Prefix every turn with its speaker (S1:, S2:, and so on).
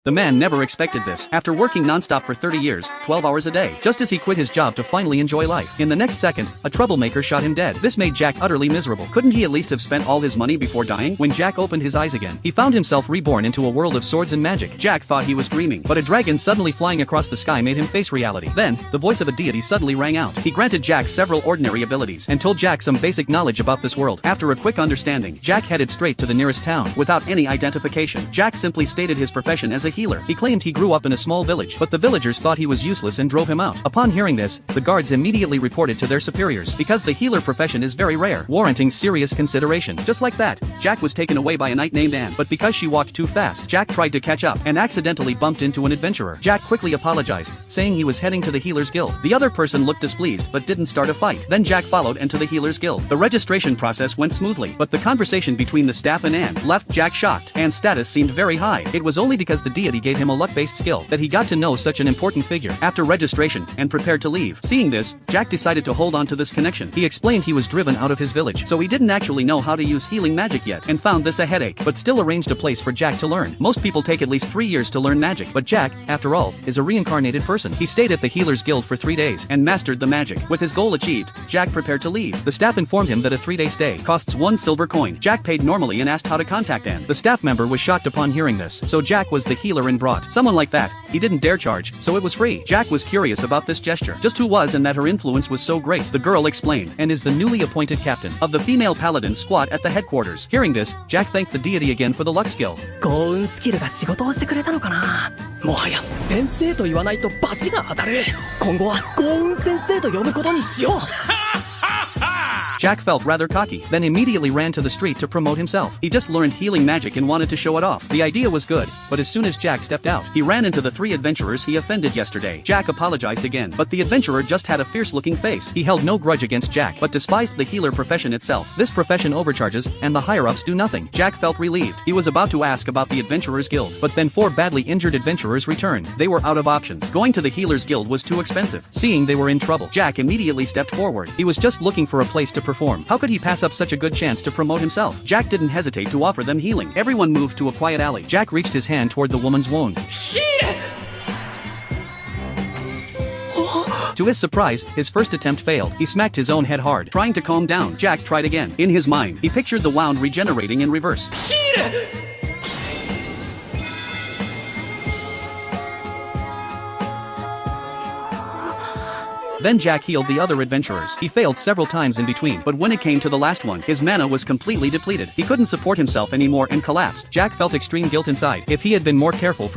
S1: The man never expected this. After working non-stop for 30 years, 12 hours a day, just as he quit his job to finally enjoy life. In the next second, a troublemaker shot him dead. This made Jack utterly miserable. Couldn't he at least have spent all his money before dying? When Jack opened his eyes again, he found himself reborn into a world of swords and magic. Jack thought he was dreaming, but a dragon suddenly flying across the sky made him face reality. Then, the voice of a deity suddenly rang out. He granted Jack several ordinary abilities and told Jack some basic knowledge about this world. After a quick understanding, Jack headed straight to the nearest town. Without any identification, Jack simply stated his profession as a healer. He claimed he grew up in a small village, but the villagers thought he was useless and drove him out. Upon hearing this, the guards immediately reported to their superiors, because the healer profession is very rare, warranting serious consideration. Just like that, Jack was taken away by a knight named Anne, but because she walked too fast, Jack tried to catch up and accidentally bumped into an adventurer. Jack quickly apologized, saying he was heading to the Healers Guild. The other person looked displeased but didn't start a fight. Then Jack followed into the Healers Guild. The registration process went smoothly, but the conversation between the staff and Anne left Jack shocked. Anne's status seemed very high. It was only because the deity gave him a luck-based skill that he got to know such an important figure. After registration, and prepared to leave. Seeing this, Jack decided to hold on to this connection. He explained he was driven out of his village, so he didn't actually know how to use healing magic yet, and found this a headache, but still arranged a place for Jack to learn. Most people take at least 3 years to learn magic, but Jack, after all, is a reincarnated person. He stayed at the Healers Guild for 3 days, and mastered the magic. With his goal achieved, Jack prepared to leave. The staff informed him that a 3-day stay costs 1 silver coin. Jack paid normally and asked how to contact Anne. The staff member was shocked upon hearing this, so Jack was the healer and brought someone like that. He didn't dare charge, so it was free. Jack was curious about this gesture, just who was and that her influence was so great. The girl explained, and is the newly appointed captain of the female paladin squad at the headquarters. Hearing this, Jack thanked the deity again for the luck skill.
S2: 幸運スキルが仕事をしてくれたのかな。もはや先生と言わないとバチが当たる。今後は幸運先生と呼ぶことにしよう。
S1: Jack felt rather cocky, then immediately ran to the street to promote himself. He just learned healing magic and wanted to show it off. The idea was good, but as soon as Jack stepped out, he ran into the 3 adventurers he offended yesterday. Jack apologized again, but the adventurer just had a fierce-looking face. He held no grudge against Jack, but despised the healer profession itself. This profession overcharges, and the higher-ups do nothing. Jack felt relieved. He was about to ask about the Adventurers Guild, but then 4 badly injured adventurers returned. They were out of options. Going to the Healers Guild was too expensive. Seeing they were in trouble, Jack immediately stepped forward. He was just looking for a place to perform. How could he pass up such a good chance to promote himself? Jack didn't hesitate to offer them healing. Everyone moved to a quiet alley. Jack reached his hand toward the woman's wound. To his surprise, his first attempt failed. He smacked his own head hard, trying to calm down. Jack tried again. In his mind, he pictured the wound regenerating in reverse. Then Jack healed the other adventurers. He failed several times in between, but when it came to the last one, his mana was completely depleted. He couldn't support himself anymore and collapsed. Jack felt extreme guilt inside. If he had been more careful from